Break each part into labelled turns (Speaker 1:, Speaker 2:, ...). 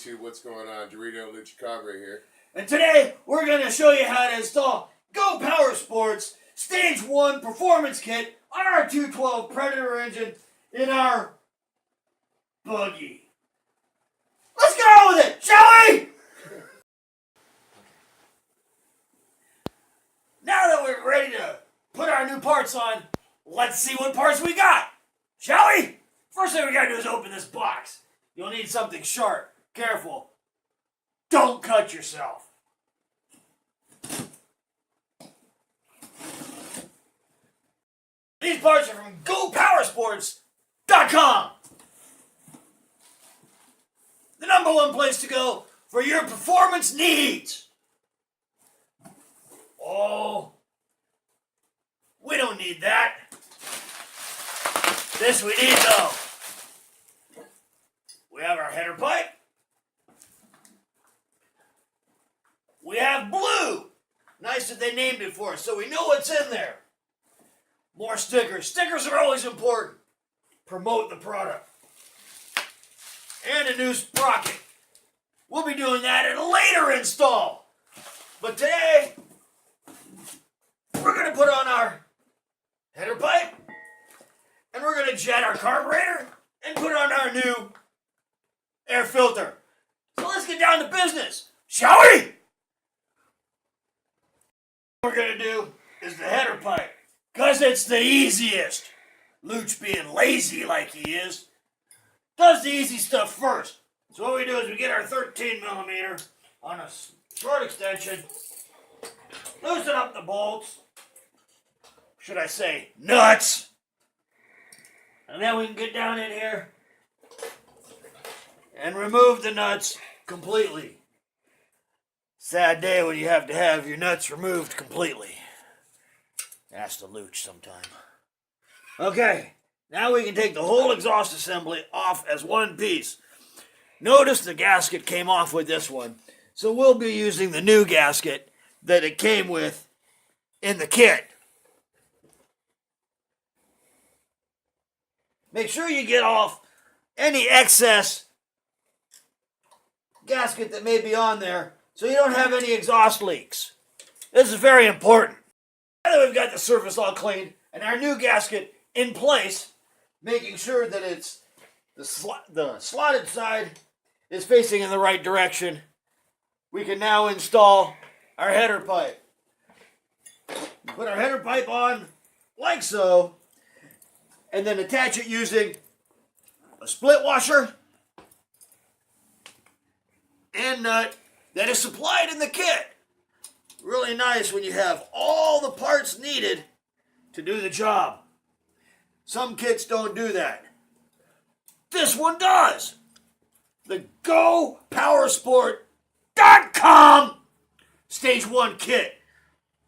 Speaker 1: YouTube, what's going on? Dorito Luchacabre here.
Speaker 2: And today, we're going to show you how to install Go Power Sports Stage 1 Performance Kit on our 212 Predator engine in our buggy. Let's get on with it, shall we? Now that we're ready to put our new parts on, let's see what parts we got, shall we? First thing we gotta do is open this box. You'll need something sharp. Careful. Don't cut yourself. These parts are from GoPowersports.com. The #1 place to go for your performance needs. Oh, we don't need that. This we need though. We have our header pipe. We have blue. Nice that they named it for us so we know what's in there. More stickers. Stickers are always important. Promote the product. And a new sprocket. We'll be doing that in a later install. But today, we're going to put on our header pipe. And we're going to jet our carburetor and put on our new air filter. So let's get down to business, shall we? What we're going to do is the header pipe, because it's the easiest. Luch, being lazy like he is, does the easy stuff first. So what we do is we get our 13mm on a short extension, loosen up the bolts, should I say nuts, and then we can get down in here and remove the nuts completely. Sad day when you have to have your nuts removed completely. Ask the Luch sometime. Okay, now we can take the whole exhaust assembly off as one piece. Notice the gasket came off with this one, so we'll be using the new gasket that it came with in the kit. Make sure you get off any excess gasket that may be on there so you don't have any exhaust leaks. This is very important. Now that we've got the surface all cleaned and our new gasket in place, making sure that it's the slotted side is facing in the right direction, we can now install our header pipe. Put our header pipe on like so, and then attach it using a split washer and nut that is supplied in the kit. Really nice when you have all the parts needed to do the job. Some kits don't do that. This one does. The GoPowersport.com Stage 1 kit.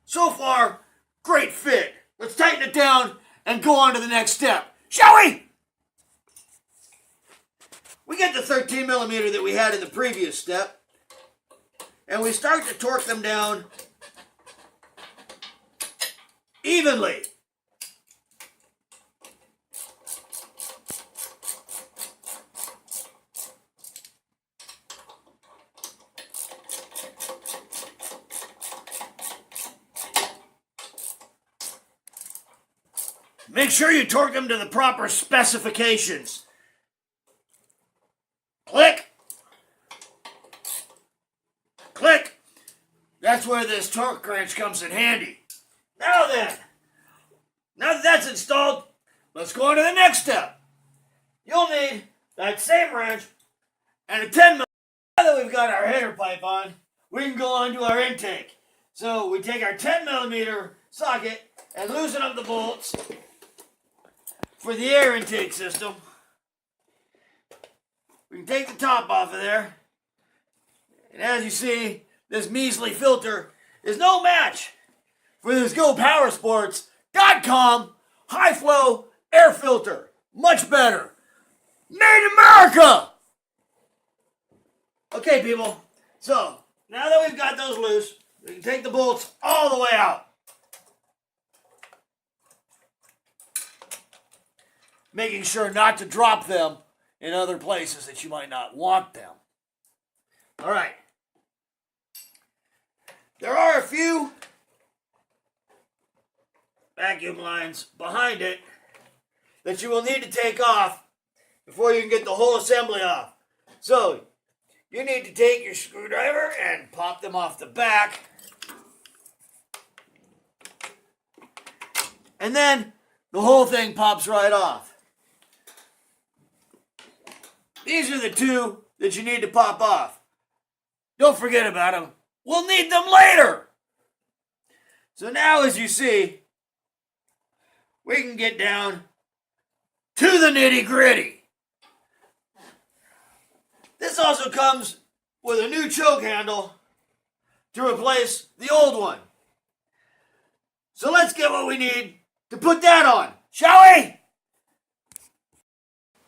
Speaker 2: So far, great fit. Let's tighten it down and go on to the next step, shall we? We get the 13mm that we had in the previous step, and we start to torque them down evenly. Make sure you torque them to the proper specifications. Click. Click. That's where this torque wrench comes in handy. Now then, now that that's installed, let's go on to the next step. You'll need that same wrench and a 10mm. Now that we've got our header pipe on, we can go on to our intake. So we take our 10mm socket and loosen up the bolts for the air intake system. We can take the top off of there. And as you see, this measly filter is no match for this GoPowersports.com high flow air filter. Much better. Made in America! Okay, people. So, now that we've got those loose, we can take the bolts all the way out. Making sure not to drop them in other places that you might not want them. All right. There are a few vacuum lines behind it that you will need to take off before you can get the whole assembly off. So, you need to take your screwdriver and pop them off the back. And then the whole thing pops right off. These are the two that you need to pop off. Don't forget about them. We'll need them later. So now, as you see, we can get down to the nitty-gritty. This also comes with a new choke handle to replace the old one. So let's get what we need to put that on, shall we?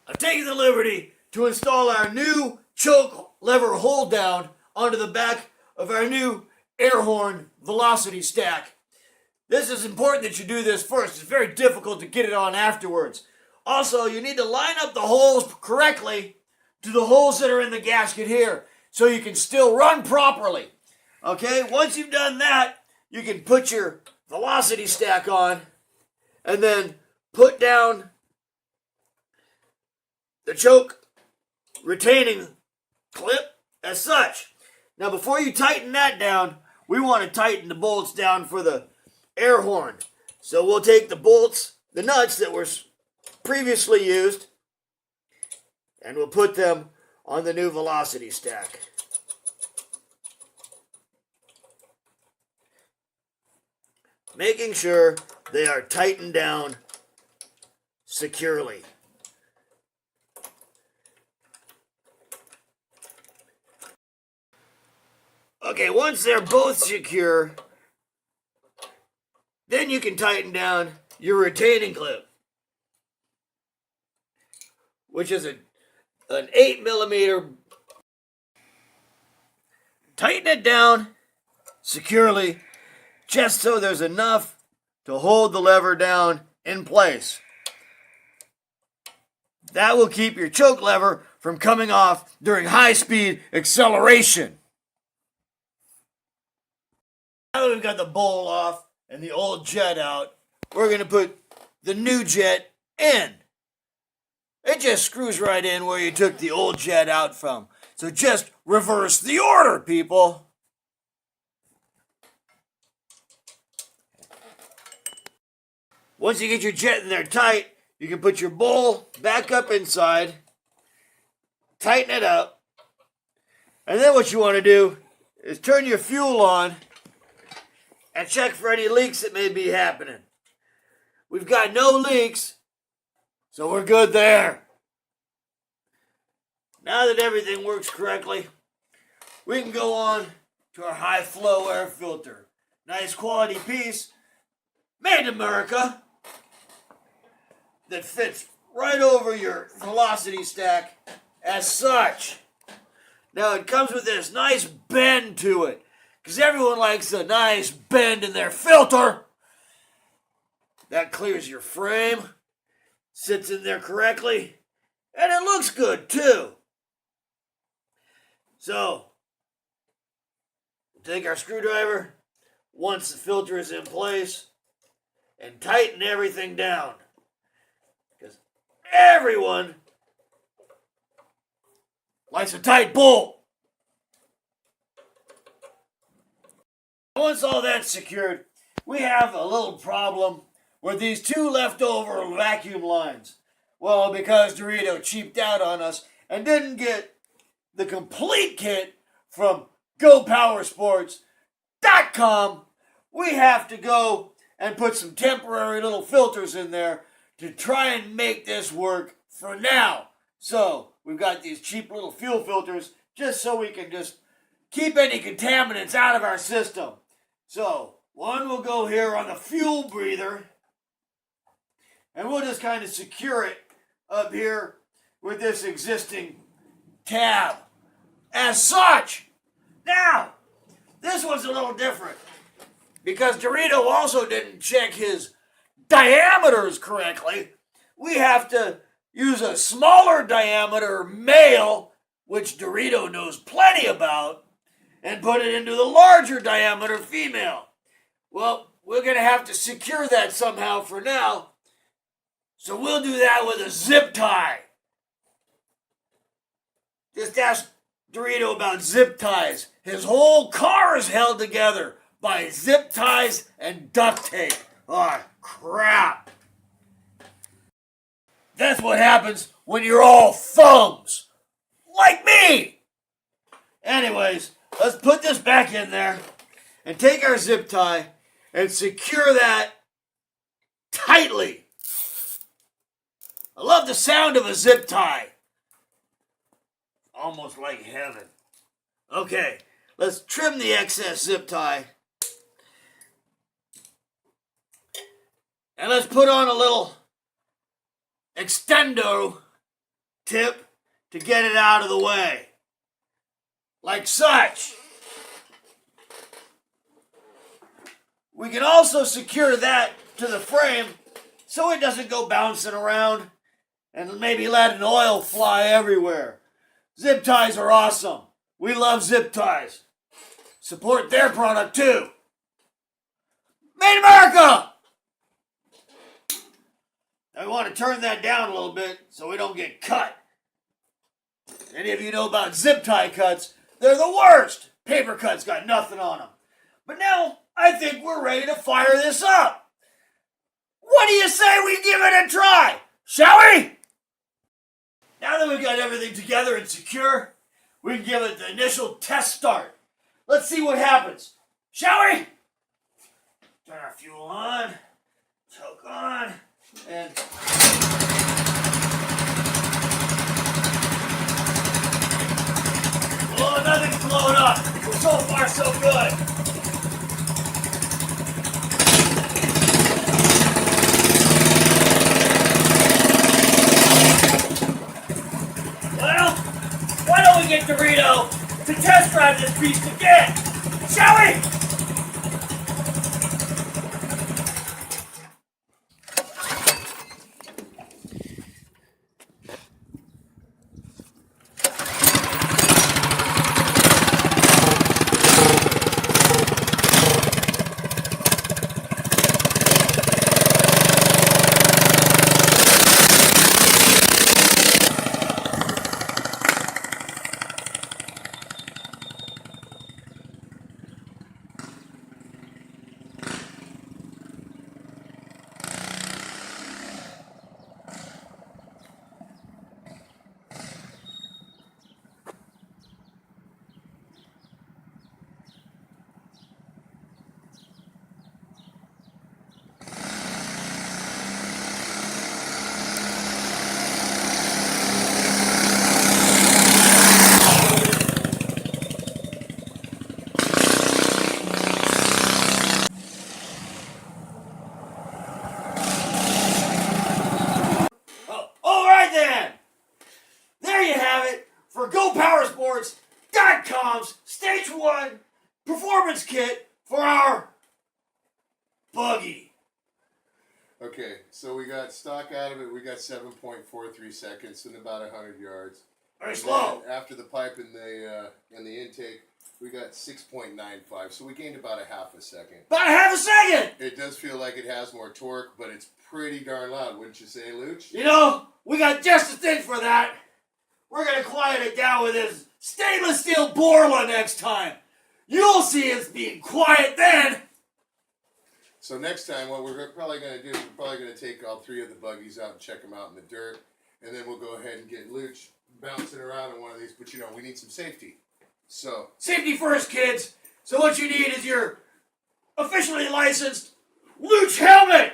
Speaker 2: I've taken the liberty to install our new choke lever hold down onto the back of our new air horn velocity stack. This is important that you do this first. It's very difficult to get it on afterwards. Also, you need to line up the holes correctly to the holes that are in the gasket here so you can still run properly. Okay, once you've done that, you can put your velocity stack on and then put down the choke retaining clip as such. Now, before you tighten that down, we want to tighten the bolts down for the air horn. So we'll take the bolts, the nuts that were previously used, and we'll put them on the new velocity stack. Making sure they are tightened down securely. Okay, once they're both secure, then you can tighten down your retaining clip, which is an 8mm. Tighten it down securely, just so there's enough to hold the lever down in place. That will keep your choke lever from coming off during high-speed acceleration. Now that we've got the bowl off and the old jet out, we're going to put the new jet in. It just screws right in where you took the old jet out from. So just reverse the order, people. Once you get your jet in there tight, you can put your bowl back up inside, tighten it up, and then what you want to do is turn your fuel on and check for any leaks that may be happening. We've got no leaks, so we're good there. Now that everything works correctly, we can go on to our high flow air filter. Nice quality piece, made in America, that fits right over your velocity stack as such. Now it comes with this nice bend to it, because everyone likes a nice bend in their filter. That clears your frame, sits in there correctly, and it looks good too. So, take our screwdriver once the filter is in place and tighten everything down. Because everyone likes a tight bolt. Once all that's secured, we have a little problem with these two leftover vacuum lines. Well, because Dorito cheaped out on us and didn't get the complete kit from GoPowersports.com, we have to go and put some temporary little filters in there to try and make this work for now. So, we've got these cheap little fuel filters just so we can just keep any contaminants out of our system. So, one will go here on the fuel breather, and we'll just kind of secure it up here with this existing tab as such. Now, this one's a little different because Dorito also didn't check his diameters correctly. We have to use a smaller diameter male which Dorito knows plenty about, and put it into the larger diameter female. Well, we're going to have to secure that somehow for now, so we'll do that with a zip tie. Just ask Dorito about zip ties. His whole car is held together by zip ties and duct tape. Oh, crap. That's what happens when you're all thumbs. Like me. Anyways, let's put this back in there and take our zip tie and secure that tightly. I love the sound of a zip tie. Almost like heaven. Okay, let's trim the excess zip tie. And let's put on a little extendo tip to get it out of the way. Like such. We can also secure that to the frame so it doesn't go bouncing around and maybe let an oil fly everywhere. Zip ties are awesome. We love zip ties. Support their product too. Made in America! I want to turn that down a little bit so we don't get cut. Any of you know about zip tie cuts? They're the worst. Paper cuts got nothing on them. But now I think we're ready to fire this up. What do you say we give it a try? Shall we? Now that we've got everything together and secure, we can give it the initial test start. Let's see what happens. Shall we? Turn our fuel on, choke on, and... Oh, nothing's blowing up. So far, so good. Well, why don't we get Dorito to test drive this beast again? Shall we? For GoPowersports.com's Stage 1 Performance Kit for our buggy.
Speaker 1: Okay, so we got stock out of it. We got 7.43 seconds and about 100 yards.
Speaker 2: Very slow.
Speaker 1: Then after the pipe and the intake, we got 6.95. So we gained about a half a second.
Speaker 2: About a half a second.
Speaker 1: It does feel like it has more torque, but it's pretty darn loud, wouldn't you say, Luch?
Speaker 2: You know, we got just the thing for that. We're going to quiet it down with this stainless steel Borla next time. You'll see us being quiet then.
Speaker 1: So next time, what we're probably going to do is we're probably going to take all three of the buggies out and check them out in the dirt. And then we'll go ahead and get Luch bouncing around in one of these. But, you know, we need some safety. So
Speaker 2: safety first, kids. So what you need is your officially licensed Luch helmet.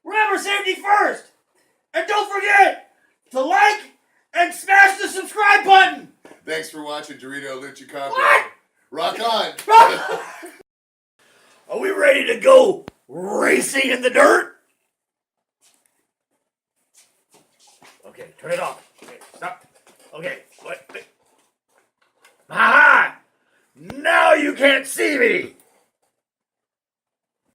Speaker 2: Remember, safety first. And don't forget to like and smash the subscribe button.
Speaker 1: Thanks for watching Dorito Lucha Combo.
Speaker 2: What?
Speaker 1: Rock on.
Speaker 2: Are we ready to go racing in the dirt? Okay, turn it off. Okay, stop. Okay, wait. Aha! Now you can't see me.